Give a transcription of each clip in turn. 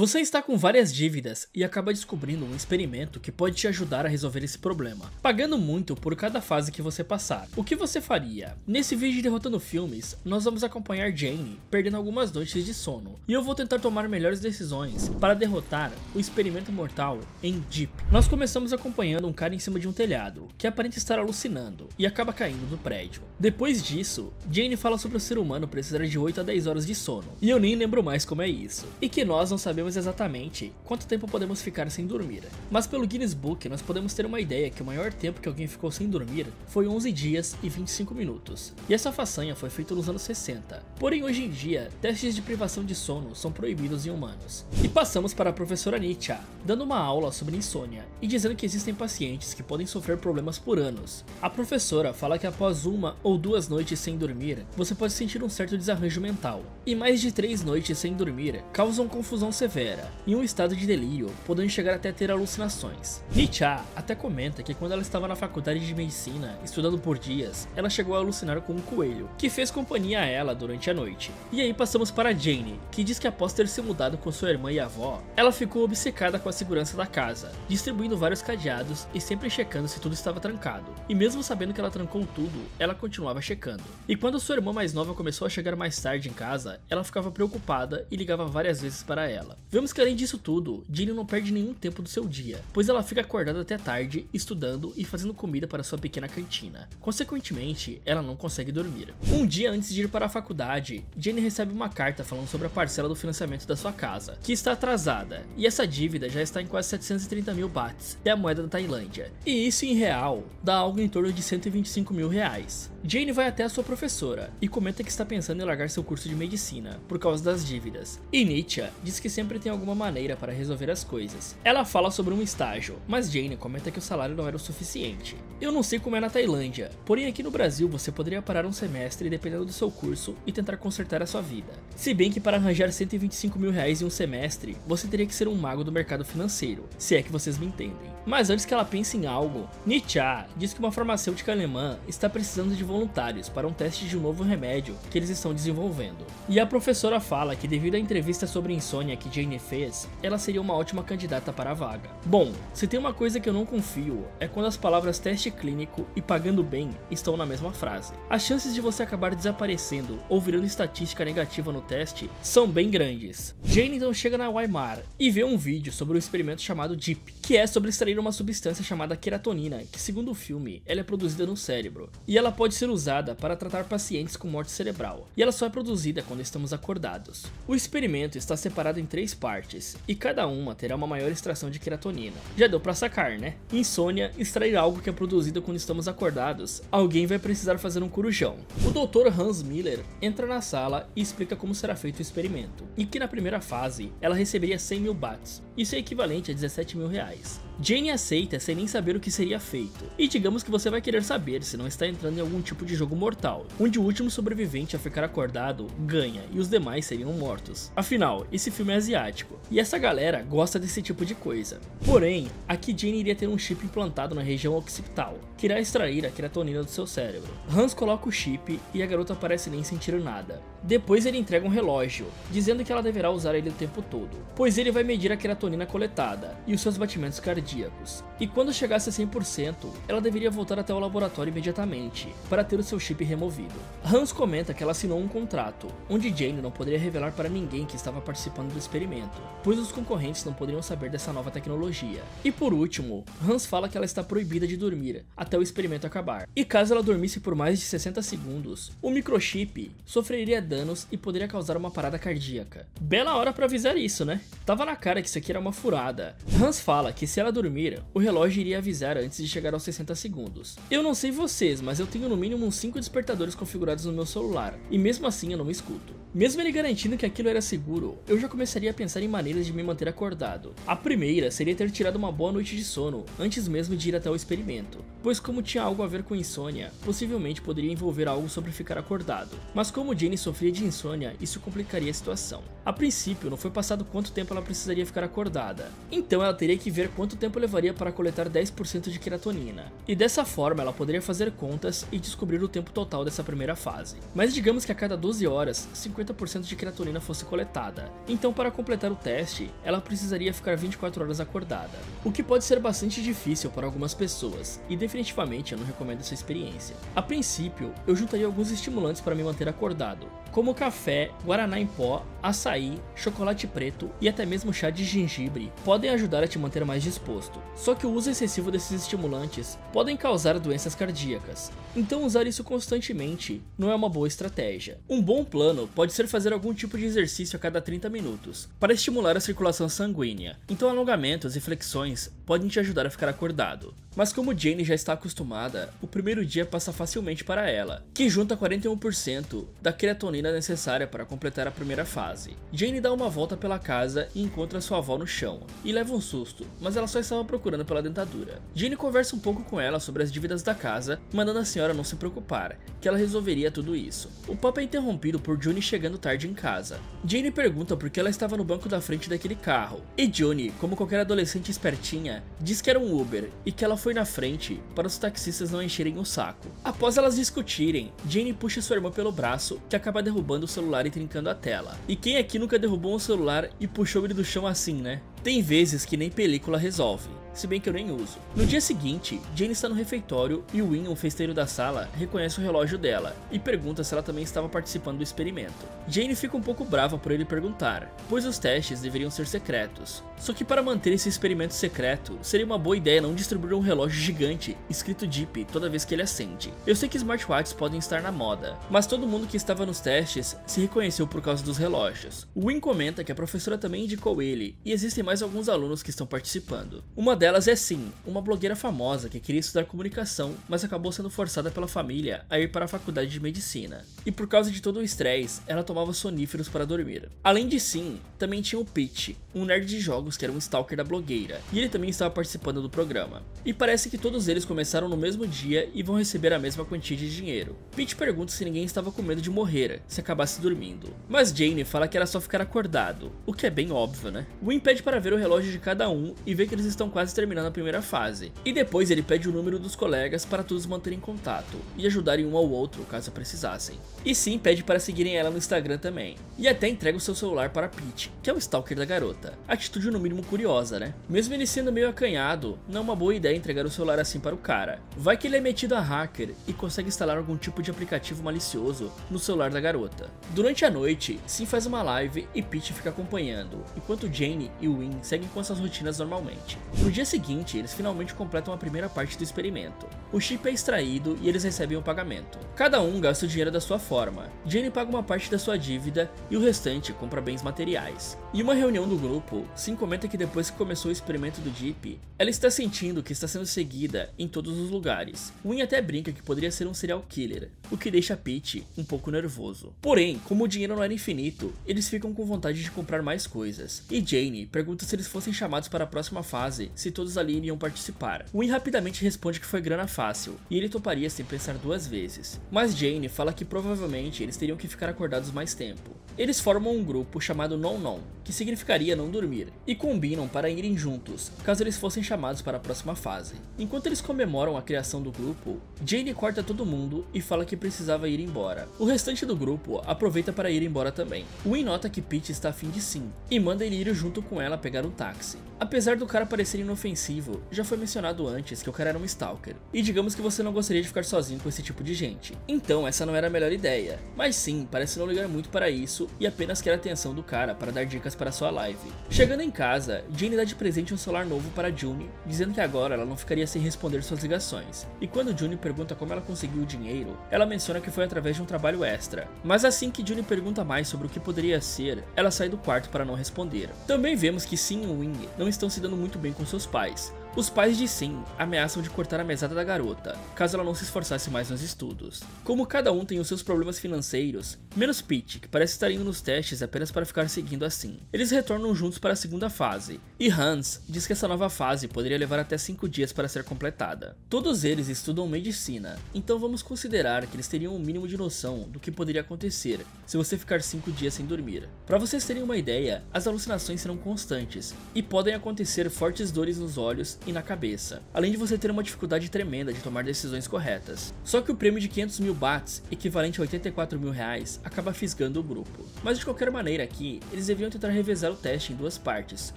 Você está com várias dívidas e acaba descobrindo um experimento que pode te ajudar a resolver esse problema, pagando muito por cada fase que você passar. O que você faria? Nesse vídeo de Derrotando Filmes, nós vamos acompanhar Jane perdendo algumas noites de sono, e eu vou tentar tomar melhores decisões para derrotar o experimento mortal em Deep. Nós começamos acompanhando um cara em cima de um telhado, que aparenta estar alucinando, e acaba caindo do prédio. Depois disso, Jane fala sobre o ser humano precisar de 8 a 10 horas de sono, e eu nem lembro mais como é isso, e que nós não sabemos exatamente quanto tempo podemos ficar sem dormir, mas pelo Guinness Book nós podemos ter uma ideia que o maior tempo que alguém ficou sem dormir foi 11 dias e 25 minutos, e essa façanha foi feita nos anos 60, porém hoje em dia testes de privação de sono são proibidos em humanos. E passamos para a professora Nietzsche, dando uma aula sobre insônia e dizendo que existem pacientes que podem sofrer problemas por anos. A professora fala que após 1 ou 2 noites sem dormir, você pode sentir um certo desarranjo mental, e mais de 3 noites sem dormir causam confusão severa e um estado de delírio, podendo chegar até ter alucinações. Nietzsche até comenta que quando ela estava na faculdade de medicina, estudando por dias, ela chegou a alucinar com um coelho, que fez companhia a ela durante a noite. E aí passamos para Jane, que diz que após ter se mudado com sua irmã e avó, ela ficou obcecada com a segurança da casa, distribuindo vários cadeados e sempre checando se tudo estava trancado. E mesmo sabendo que ela trancou tudo, ela continuava checando. E quando sua irmã mais nova começou a chegar mais tarde em casa, ela ficava preocupada e ligava várias vezes para ela. Vemos que além disso tudo, Jane não perde nenhum tempo do seu dia, pois ela fica acordada até tarde, estudando e fazendo comida para sua pequena cantina. Consequentemente, ela não consegue dormir. Um dia antes de ir para a faculdade, Jane recebe uma carta falando sobre a parcela do financiamento da sua casa, que está atrasada, e essa dívida já está em quase 730 mil bahts, que é a moeda da Tailândia. E isso em real, dá algo em torno de 125 mil reais. Jane vai até a sua professora e comenta que está pensando em largar seu curso de medicina, por causa das dívidas. E Nietzsche diz que sempre tem alguma maneira para resolver as coisas. Ela fala sobre um estágio, mas Jane comenta que o salário não era o suficiente. Eu não sei como é na Tailândia, porém aqui no Brasil você poderia parar um semestre dependendo do seu curso e tentar consertar a sua vida. Se bem que para arranjar 125 mil reais em um semestre, você teria que ser um mago do mercado financeiro, se é que vocês me entendem. Mas antes que ela pense em algo, Nietzsche diz que uma farmacêutica alemã está precisando de voluntários para um teste de um novo remédio que eles estão desenvolvendo. E a professora fala que devido à entrevista sobre insônia que Jane fez, ela seria uma ótima candidata para a vaga. Bom, se tem uma coisa que eu não confio, é quando as palavras teste clínico e pagando bem estão na mesma frase. As chances de você acabar desaparecendo ou virando estatística negativa no teste são bem grandes. Jane então chega na Weimar e vê um vídeo sobre um experimento chamado Deep, que é sobre extrair uma substância chamada queratonina, que segundo o filme, ela é produzida no cérebro, e ela pode ser usada para tratar pacientes com morte cerebral, e ela só é produzida quando estamos acordados. O experimento está separado em 3 partes, e cada uma terá uma maior extração de queratonina. Já deu pra sacar, né? Insônia, extrair algo que é produzido quando estamos acordados, alguém vai precisar fazer um corujão. O Dr. Hans Miller entra na sala e explica como será feito o experimento, e que na primeira fase, ela receberia 100 mil bahts, isso é equivalente a 17 mil reais. Jane aceita sem nem saber o que seria feito, e digamos que você vai querer saber se não está entrando em algum tipo de jogo mortal, onde o último sobrevivente a ficar acordado ganha e os demais seriam mortos. Afinal, esse filme é asiático, e essa galera gosta desse tipo de coisa. Porém, aqui Jane iria ter um chip implantado na região occipital, que irá extrair a queratonina do seu cérebro. Hans coloca o chip e a garota parece nem sentir nada. Depois ele entrega um relógio, dizendo que ela deverá usar ele o tempo todo, pois ele vai medir a queratonina coletada e os seus batimentos cardíacos. E quando chegasse a 100%, ela deveria voltar até o laboratório imediatamente, para ter o seu chip removido. Hans comenta que ela assinou um contrato, onde Jane não poderia revelar para ninguém que estava participando do experimento, pois os concorrentes não poderiam saber dessa nova tecnologia. E por último, Hans fala que ela está proibida de dormir, até o experimento acabar. E caso ela dormisse por mais de 60 segundos, o microchip sofreria danos e poderia causar uma parada cardíaca. Bela hora para avisar isso, né? Tava na cara que isso aqui era uma furada. Hans fala que se ela dormir, o relógio iria avisar antes de chegar aos 60 segundos. Eu não sei vocês, mas eu tenho no mínimo uns 5 despertadores configurados no meu celular, e mesmo assim eu não me escuto. Mesmo ele garantindo que aquilo era seguro, eu já começaria a pensar em maneiras de me manter acordado. A primeira seria ter tirado uma boa noite de sono, antes mesmo de ir até o experimento, pois como tinha algo a ver com insônia, possivelmente poderia envolver algo sobre ficar acordado. Mas como Jane sofria de insônia, isso complicaria a situação. A princípio, não foi passado quanto tempo ela ela precisaria ficar acordada. Então ela teria que ver quanto tempo levaria para coletar 10% de queratonina. E dessa forma ela poderia fazer contas e descobrir o tempo total dessa primeira fase. Mas digamos que a cada 12 horas, 50% de queratonina fosse coletada. Então para completar o teste, ela precisaria ficar 24 horas acordada. O que pode ser bastante difícil para algumas pessoas, e definitivamente eu não recomendo essa experiência. A princípio, eu juntaria alguns estimulantes para me manter acordado, como café, guaraná em pó, açaí, chocolate preto e até mesmo chá de gengibre podem ajudar a te manter mais disposto. Só que o uso excessivo desses estimulantes podem causar doenças cardíacas, então usar isso constantemente não é uma boa estratégia. Um bom plano pode ser fazer algum tipo de exercício a cada 30 minutos, para estimular a circulação sanguínea, então alongamentos e flexões podem te ajudar a ficar acordado. Mas como Jane já está acostumada, o primeiro dia passa facilmente para ela, que junta 41% da queratonina necessária para completar a primeira fase. Jane dá uma volta pela casa e encontra sua avó no chão, e leva um susto, mas ela só estava procurando pela dentadura. Jane conversa um pouco com ela sobre as dívidas da casa, mandando a senhora não se preocupar, que ela resolveria tudo isso. O papo é interrompido por June chegando tarde em casa. Jane pergunta por que ela estava no banco da frente daquele carro, e June, como qualquer adolescente espertinha, diz que era um Uber e que ela foi na frente para os taxistas não encherem o saco. Após elas discutirem, Jane puxa sua irmã pelo braço, que acaba derrubando o celular e trincando a tela. E quem aqui nunca derrubou um celular e puxou ele do chão assim, né? Tem vezes que nem película resolve, se bem que eu nem uso. No dia seguinte, Jane está no refeitório e o Win, o festeiro da sala, reconhece o relógio dela e pergunta se ela também estava participando do experimento. Jane fica um pouco brava por ele perguntar, pois os testes deveriam ser secretos. Só que para manter esse experimento secreto, seria uma boa ideia não distribuir um relógio gigante escrito Deep toda vez que ele acende. Eu sei que smartwatches podem estar na moda, mas todo mundo que estava nos testes se reconheceu por causa dos relógios. O Win comenta que a professora também indicou ele, e existem mais alguns alunos que estão participando. Uma delas é Sim, uma blogueira famosa que queria estudar comunicação, mas acabou sendo forçada pela família a ir para a faculdade de medicina. E por causa de todo o estresse, ela tomava soníferos para dormir. Além de Sim, também tinha o Pete, um nerd de jogos que era um stalker da blogueira, e ele também estava participando do programa. E parece que todos eles começaram no mesmo dia e vão receber a mesma quantia de dinheiro. Pete pergunta se ninguém estava com medo de morrer se acabasse dormindo, mas Jane fala que era só ficar acordado, o que é bem óbvio, né? Win pede para ver o relógio de cada um e vê que eles estão quase terminando a primeira fase, e depois ele pede o número dos colegas para todos manterem contato e ajudarem um ao outro caso precisassem. E Sim pede para seguirem ela no Instagram também, e até entrega o seu celular para Pete, que é o stalker da garota. Atitude no mínimo curiosa, né? Mesmo ele sendo meio acanhado, não é uma boa ideia entregar o celular assim para o cara. Vai que ele é metido a hacker e consegue instalar algum tipo de aplicativo malicioso no celular da garota. Durante a noite, Sim faz uma live e Pete fica acompanhando, enquanto Jane e Win seguem com suas rotinas normalmente. No dia seguinte, eles finalmente completam a primeira parte do experimento. O chip é extraído e eles recebem o pagamento. Cada um gasta o dinheiro da sua forma. Jane paga uma parte da sua dívida e o restante compra bens materiais. Em uma reunião do grupo, Sim comenta que depois que começou o experimento do Deep, ela está sentindo que está sendo seguida em todos os lugares. Win até brinca que poderia ser um serial killer, o que deixa Pete um pouco nervoso. Porém, como o dinheiro não era infinito, eles ficam com vontade de comprar mais coisas. E Jane pergunta se eles fossem chamados para a próxima fase, se todos ali iriam participar. Win rapidamente responde que foi grana fácil, e ele toparia sem pensar duas vezes. Mas Jane fala que provavelmente eles teriam que ficar acordados mais tempo. Eles formam um grupo chamado Non, que significaria não dormir, e combinam para irem juntos, caso eles fossem chamados para a próxima fase. Enquanto eles comemoram a criação do grupo, Jane corta todo mundo e fala que precisava ir embora. O restante do grupo aproveita para ir embora também. Win nota que Pete está afim de Sim, e manda ele ir junto com ela pegar um táxi. Apesar do cara parecer inofensivo, já foi mencionado antes que o cara era um stalker, e digamos que você não gostaria de ficar sozinho com esse tipo de gente. Então essa não era a melhor ideia, mas Sim parece não ligar muito para isso e apenas quer a atenção do cara para dar dicas para sua live. Chegando em casa, Jane dá de presente um celular novo para June, dizendo que agora ela não ficaria sem responder suas ligações. E quando June pergunta como ela conseguiu o dinheiro, ela menciona que foi através de um trabalho extra. Mas assim que June pergunta mais sobre o que poderia ser, ela sai do quarto para não responder. Também vemos que Sim e Wing não estão se dando muito bem com seus pais. Os pais de Sim ameaçam de cortar a mesada da garota, caso ela não se esforçasse mais nos estudos. Como cada um tem os seus problemas financeiros, menos Peach, que parece estar indo nos testes apenas para ficar seguindo a Sim. Eles retornam juntos para a segunda fase, e Hans diz que essa nova fase poderia levar até 5 dias para ser completada. Todos eles estudam medicina, então vamos considerar que eles teriam um mínimo de noção do que poderia acontecer se você ficar 5 dias sem dormir. Para vocês terem uma ideia, as alucinações serão constantes, e podem acontecer fortes dores nos olhos e na cabeça, além de você ter uma dificuldade tremenda de tomar decisões corretas. Só que o prêmio de 500 mil bahts, equivalente a 84 mil reais, acaba fisgando o grupo. Mas de qualquer maneira aqui, eles deviam tentar revezar o teste em 2 partes,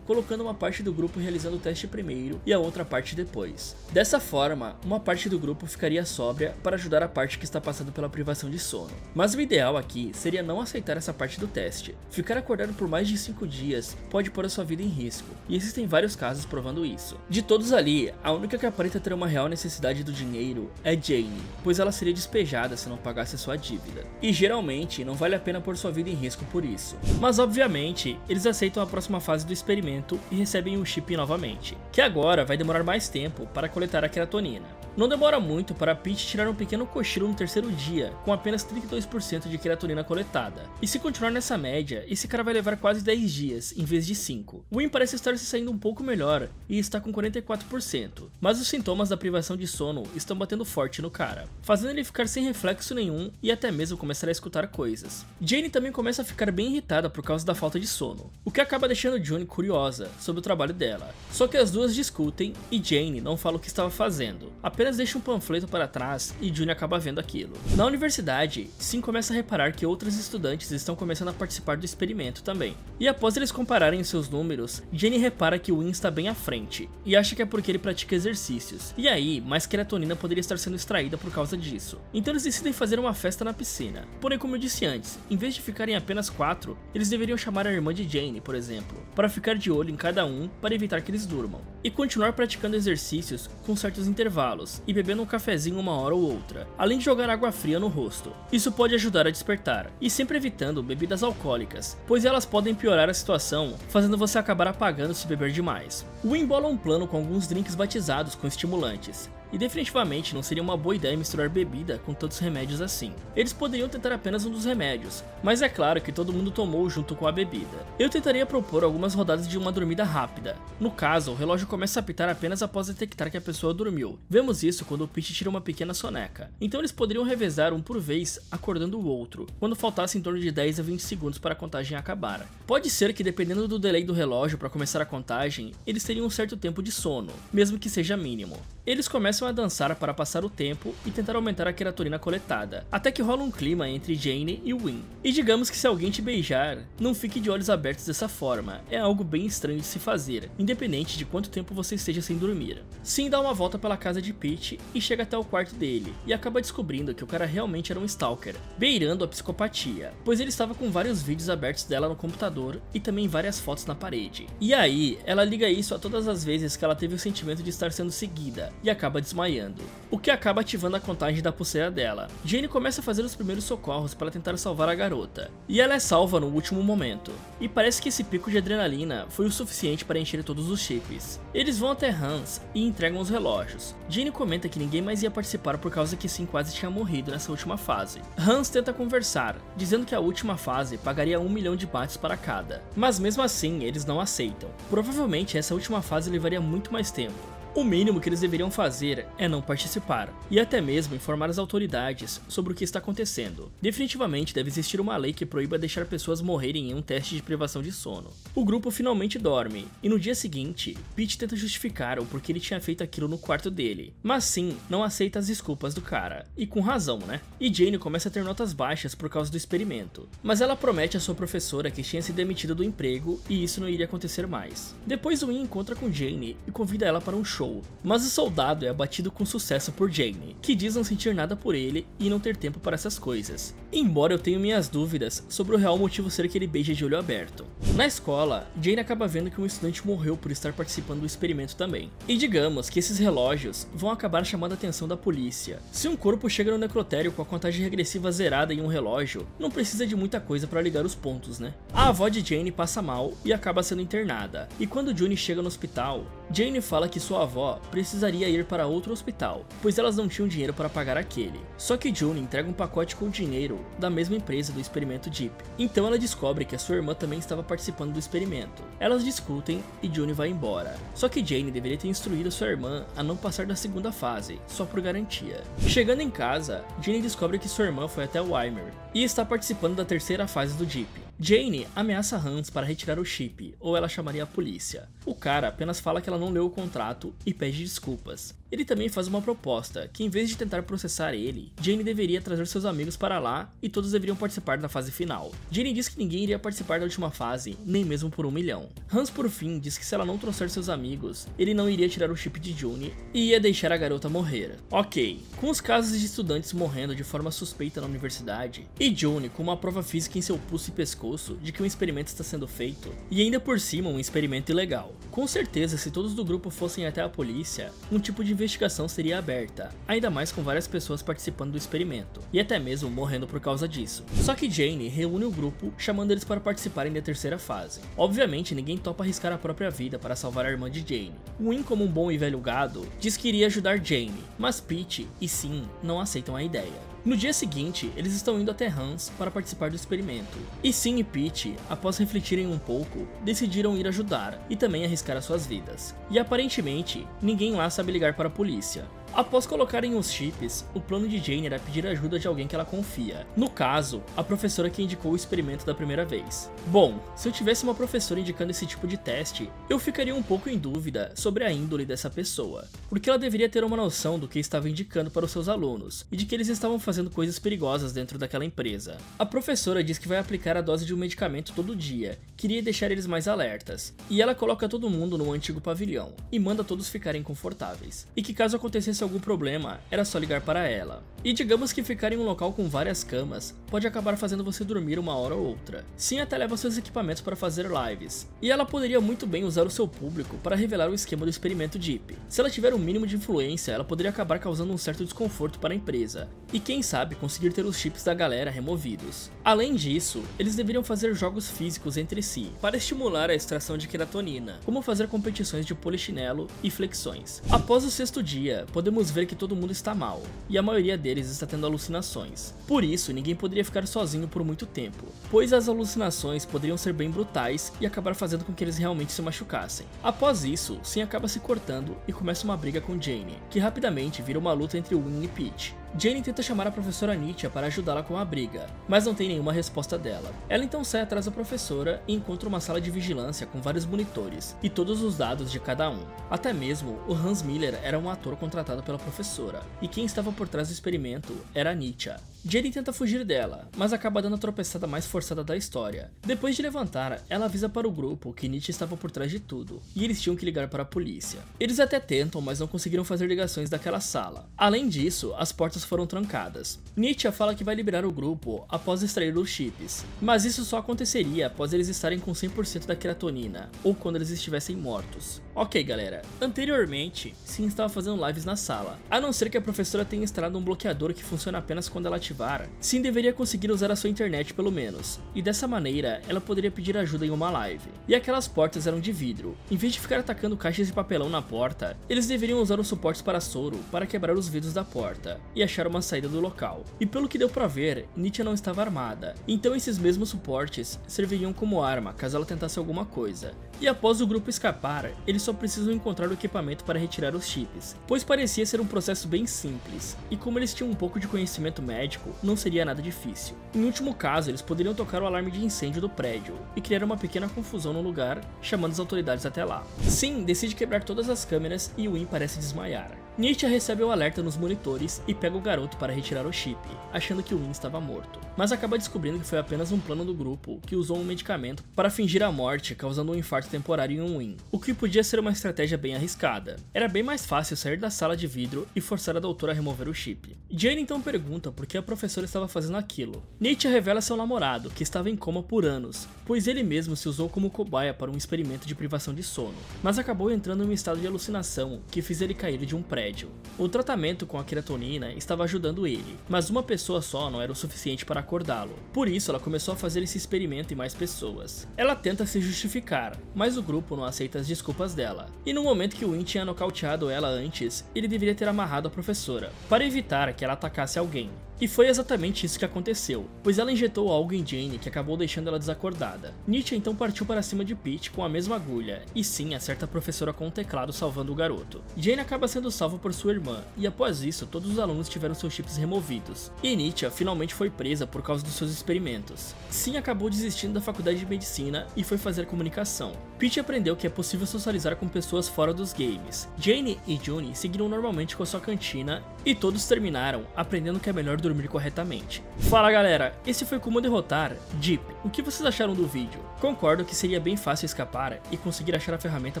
colocando uma parte do grupo realizando o teste primeiro e a outra parte depois. Dessa forma, uma parte do grupo ficaria sóbria para ajudar a parte que está passando pela privação de sono. Mas o ideal aqui seria não aceitar essa parte do teste. Ficar acordado por mais de 5 dias pode pôr a sua vida em risco, e existem vários casos provando isso. De todos ali, a única que aparenta ter uma real necessidade do dinheiro é Jane, pois ela seria despejada se não pagasse a sua dívida. E geralmente não vale a pena pôr sua vida em risco por isso. Mas obviamente, eles aceitam a próxima fase do experimento e recebem o chip novamente, que agora vai demorar mais tempo para coletar a queratonina. Não demora muito para Peach tirar um pequeno cochilo no terceiro dia, com apenas 32% de queratonina coletada. E se continuar nessa média, esse cara vai levar quase 10 dias, em vez de 5. O Win parece estar se saindo um pouco melhor, e está com 44%, mas os sintomas da privação de sono estão batendo forte no cara, fazendo ele ficar sem reflexo nenhum e até mesmo começar a escutar coisas. Jane também começa a ficar bem irritada por causa da falta de sono, o que acaba deixando June curiosa sobre o trabalho dela. Só que as duas discutem e Jane não fala o que estava fazendo, apenas deixa um panfleto para trás e June acaba vendo aquilo. Na universidade, Sim começa a reparar que outros estudantes estão começando a participar do experimento também. E após eles compararem os seus números, Jane repara que o Win está bem à frente, e acha que é porque ele pratica exercícios. E aí, mais queratonina poderia estar sendo extraída por causa disso. Então eles decidem fazer uma festa na piscina. Porém, como eu disse antes, em vez de ficarem apenas 4, eles deveriam chamar a irmã de Jane, por exemplo, para ficar de olho em cada um para evitar que eles durmam. E continuar praticando exercícios com certos intervalos, e bebendo um cafezinho uma hora ou outra, além de jogar água fria no rosto. Isso pode ajudar a despertar, e sempre evitando bebidas alcoólicas, pois elas podem piorar a situação, fazendo você acabar apagando se beber demais. O Win bola um plano com alguns drinks batizados com estimulantes, e definitivamente não seria uma boa ideia misturar bebida com tantos remédios assim. Eles poderiam tentar apenas um dos remédios, mas é claro que todo mundo tomou junto com a bebida. Eu tentaria propor algumas rodadas de uma dormida rápida. No caso, o relógio começa a apitar apenas após detectar que a pessoa dormiu. Vemos isso quando o Peach tira uma pequena soneca. Então eles poderiam revezar um por vez, acordando o outro, quando faltasse em torno de 10 a 20 segundos para a contagem acabar. Pode ser que dependendo do delay do relógio para começar a contagem, eles teriam um certo tempo de sono, mesmo que seja mínimo. Eles começam a dançar para passar o tempo e tentar aumentar a queratonina coletada, até que rola um clima entre Jane e Win. E digamos que se alguém te beijar, não fique de olhos abertos dessa forma, é algo bem estranho de se fazer, independente de quanto tempo você esteja sem dormir. Sim dá uma volta pela casa de Peach e chega até o quarto dele, e acaba descobrindo que o cara realmente era um stalker, beirando a psicopatia, pois ele estava com vários vídeos abertos dela no computador e também várias fotos na parede. E aí, ela liga isso a todas as vezes que ela teve o sentimento de estar sendo seguida, e acaba desmaiando, o que acaba ativando a contagem da pulseira dela. Jane começa a fazer os primeiros socorros para tentar salvar a garota, e ela é salva no último momento, e parece que esse pico de adrenalina foi o suficiente para encher todos os chips. Eles vão até Hans e entregam os relógios. Jane comenta que ninguém mais ia participar por causa que Sim quase tinha morrido nessa última fase. Hans tenta conversar, dizendo que a última fase pagaria 1 milhão de bahts para cada, mas mesmo assim eles não aceitam. Provavelmente essa última fase levaria muito mais tempo. O mínimo que eles deveriam fazer é não participar, e até mesmo informar as autoridades sobre o que está acontecendo. Definitivamente deve existir uma lei que proíba deixar pessoas morrerem em um teste de privação de sono. O grupo finalmente dorme, e no dia seguinte, Peach tenta justificar o porquê ele tinha feito aquilo no quarto dele, mas Sim não aceita as desculpas do cara, e com razão, né? E Jane começa a ter notas baixas por causa do experimento, mas ela promete à sua professora que tinha se demitido do emprego e isso não iria acontecer mais. Depois o Win encontra com Jane e convida ela para um show, mas o soldado é abatido com sucesso por Jane, que diz não sentir nada por ele e não ter tempo para essas coisas. Embora eu tenha minhas dúvidas sobre o real motivo ser que ele beija de olho aberto. Na escola, Jane acaba vendo que um estudante morreu por estar participando do experimento também. E digamos que esses relógios vão acabar chamando a atenção da polícia. Se um corpo chega no necrotério com a contagem regressiva zerada em um relógio, não precisa de muita coisa para ligar os pontos, né? A avó de Jane passa mal e acaba sendo internada. E quando June chega no hospital, Jane fala que sua avó avó precisaria ir para outro hospital, pois elas não tinham dinheiro para pagar aquele. Só que June entrega um pacote com dinheiro da mesma empresa do experimento Deep. Então ela descobre que a sua irmã também estava participando do experimento. Elas discutem e June vai embora. Só que Jane deveria ter instruído sua irmã a não passar da segunda fase, só por garantia. Chegando em casa, Jane descobre que sua irmã foi até Weimer e está participando da terceira fase do Deep. Jane ameaça Hans para retirar o chip, ou ela chamaria a polícia. O cara apenas fala que ela não leu o contrato e pede desculpas. Ele também faz uma proposta, que em vez de tentar processar ele, Jane deveria trazer seus amigos para lá e todos deveriam participar da fase final. Jane diz que ninguém iria participar da última fase, nem mesmo por 1 milhão. Hans por fim diz que se ela não trouxer seus amigos, ele não iria tirar o chip de June e ia deixar a garota morrer. Ok, com os casos de estudantes morrendo de forma suspeita na universidade, e June com uma prova física em seu pulso e pescoço de que um experimento está sendo feito, e ainda por cima um experimento ilegal. Com certeza, se todos do grupo fossem até a polícia, um tipo de investigação seria aberta, ainda mais com várias pessoas participando do experimento, e até mesmo morrendo por causa disso. Só que Jane reúne o grupo, chamando eles para participarem da terceira fase. Obviamente, ninguém topa arriscar a própria vida para salvar a irmã de Jane. Win, como um bom e velho gado, diz que iria ajudar Jane, mas Pete e Sim não aceitam a ideia. No dia seguinte, eles estão indo até Hans para participar do experimento. E Sim e Pete, após refletirem um pouco, decidiram ir ajudar e também arriscar as suas vidas. E aparentemente, ninguém lá sabe ligar para a polícia. Após colocarem os chips, o plano de Jane era pedir ajuda de alguém que ela confia. No caso, a professora que indicou o experimento da primeira vez. Bom, se eu tivesse uma professora indicando esse tipo de teste, eu ficaria um pouco em dúvida sobre a índole dessa pessoa, porque ela deveria ter uma noção do que estava indicando para os seus alunos, e de que eles estavam fazendo coisas perigosas dentro daquela empresa. A professora diz que vai aplicar a dose de um medicamento todo dia, queria deixar eles mais alertas, e ela coloca todo mundo no antigo pavilhão, e manda todos ficarem confortáveis, e que caso acontecesse algum problema, era só ligar para ela. E digamos que ficar em um local com várias camas pode acabar fazendo você dormir uma hora ou outra. Sim até leva seus equipamentos para fazer lives, e ela poderia muito bem usar o seu público para revelar o esquema do experimento Deep. Se ela tiver um mínimo de influência, ela poderia acabar causando um certo desconforto para a empresa, e quem sabe conseguir ter os chips da galera removidos. Além disso, eles deveriam fazer jogos físicos entre si, para estimular a extração de queratonina, como fazer competições de polichinelo e flexões. Após o 6º dia, podemos ver que todo mundo está mal, e a maioria deles está tendo alucinações. Por isso, ninguém poderia ficar sozinho por muito tempo, pois as alucinações poderiam ser bem brutais e acabar fazendo com que eles realmente se machucassem. Após isso, Sim acaba se cortando e começa uma briga com Jane, que rapidamente vira uma luta entre Win e Pete. Jane tenta chamar a professora Nietzsche para ajudá-la com a briga, mas não tem nenhuma resposta dela. Ela então sai atrás da professora e encontra uma sala de vigilância com vários monitores e todos os dados de cada um. Até mesmo, o Hans Miller era um ator contratado pela professora, e quem estava por trás do experimento era a Nietzsche. Jane tenta fugir dela, mas acaba dando a tropeçada mais forçada da história. Depois de levantar, ela avisa para o grupo que Nietzsche estava por trás de tudo, e eles tinham que ligar para a polícia. Eles até tentam, mas não conseguiram fazer ligações daquela sala. Além disso, as portas foram trancadas. Nietzsche fala que vai liberar o grupo após extrair os chips, mas isso só aconteceria após eles estarem com 100% da queratonina, ou quando eles estivessem mortos. Ok galera, anteriormente, Sim estava fazendo lives na sala. A não ser que a professora tenha instalado um bloqueador que funciona apenas quando ela ativar, Sim deveria conseguir usar a sua internet pelo menos, e dessa maneira ela poderia pedir ajuda em uma live. E aquelas portas eram de vidro. Em vez de ficar atacando caixas de papelão na porta, eles deveriam usar os suportes para soro para quebrar os vidros da porta e achar uma saída do local. E pelo que deu pra ver, Nietzsche não estava armada, então esses mesmos suportes serviriam como arma caso ela tentasse alguma coisa. E após o grupo escapar, eles só precisam encontrar o equipamento para retirar os chips, pois parecia ser um processo bem simples, e como eles tinham um pouco de conhecimento médico, não seria nada difícil. Em último caso, eles poderiam tocar o alarme de incêndio do prédio, e criar uma pequena confusão no lugar, chamando as autoridades até lá. Sim decide quebrar todas as câmeras e Win parece desmaiar. Nietzsche recebe o alerta nos monitores e pega o garoto para retirar o chip, achando que o Win estava morto, mas acaba descobrindo que foi apenas um plano do grupo que usou um medicamento para fingir a morte, causando um infarto temporário em Win, o que podia ser uma estratégia bem arriscada. Era bem mais fácil sair da sala de vidro e forçar a doutora a remover o chip. Jane então pergunta por que a professora estava fazendo aquilo. Nietzsche revela seu namorado, que estava em coma por anos, pois ele mesmo se usou como cobaia para um experimento de privação de sono, mas acabou entrando em um estado de alucinação que fez ele cair de um prédio. prédio. O tratamento com a queratonina estava ajudando ele, mas uma pessoa só não era o suficiente para acordá-lo. Por isso ela começou a fazer esse experimento em mais pessoas. Ela tenta se justificar, mas o grupo não aceita as desculpas dela. E no momento que o Wynn tinha nocauteado ela antes, ele deveria ter amarrado a professora, para evitar que ela atacasse alguém. E foi exatamente isso que aconteceu, pois ela injetou algo em Jane que acabou deixando ela desacordada. Nietzsche então partiu para cima de Pete com a mesma agulha, e sim acerta a professora com o teclado salvando o garoto. Jane acaba sendo salva por sua irmã, e após isso todos os alunos tiveram seus chips removidos. E Nietzsche finalmente foi presa por causa dos seus experimentos. Sim acabou desistindo da faculdade de medicina e foi fazer comunicação. Pete aprendeu que é possível socializar com pessoas fora dos games. Jane e June seguiram normalmente com a sua cantina, e todos terminaram aprendendo que é melhor dormir corretamente. Fala galera, esse foi como derrotar Deep. O que vocês acharam do vídeo? Concordo que seria bem fácil escapar e conseguir achar a ferramenta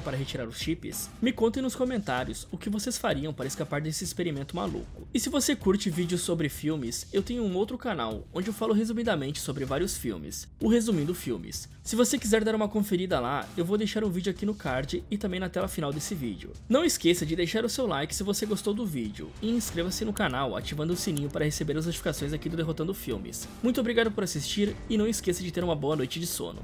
para retirar os chips? Me contem nos comentários o que vocês fariam para escapar desse experimento maluco. E se você curte vídeos sobre filmes, eu tenho um outro canal onde eu falo resumidamente sobre vários filmes, o Resumindo Filmes. Se você quiser dar uma conferida lá, eu vou deixar um vídeo aqui no card e também na tela final desse vídeo. Não esqueça de deixar o seu like se você gostou do vídeo e inscreva-se no canal ativando o sininho para receber as notificações aqui do Derrotando Filmes. Muito obrigado por assistir e não esqueça de ter uma boa noite de sono.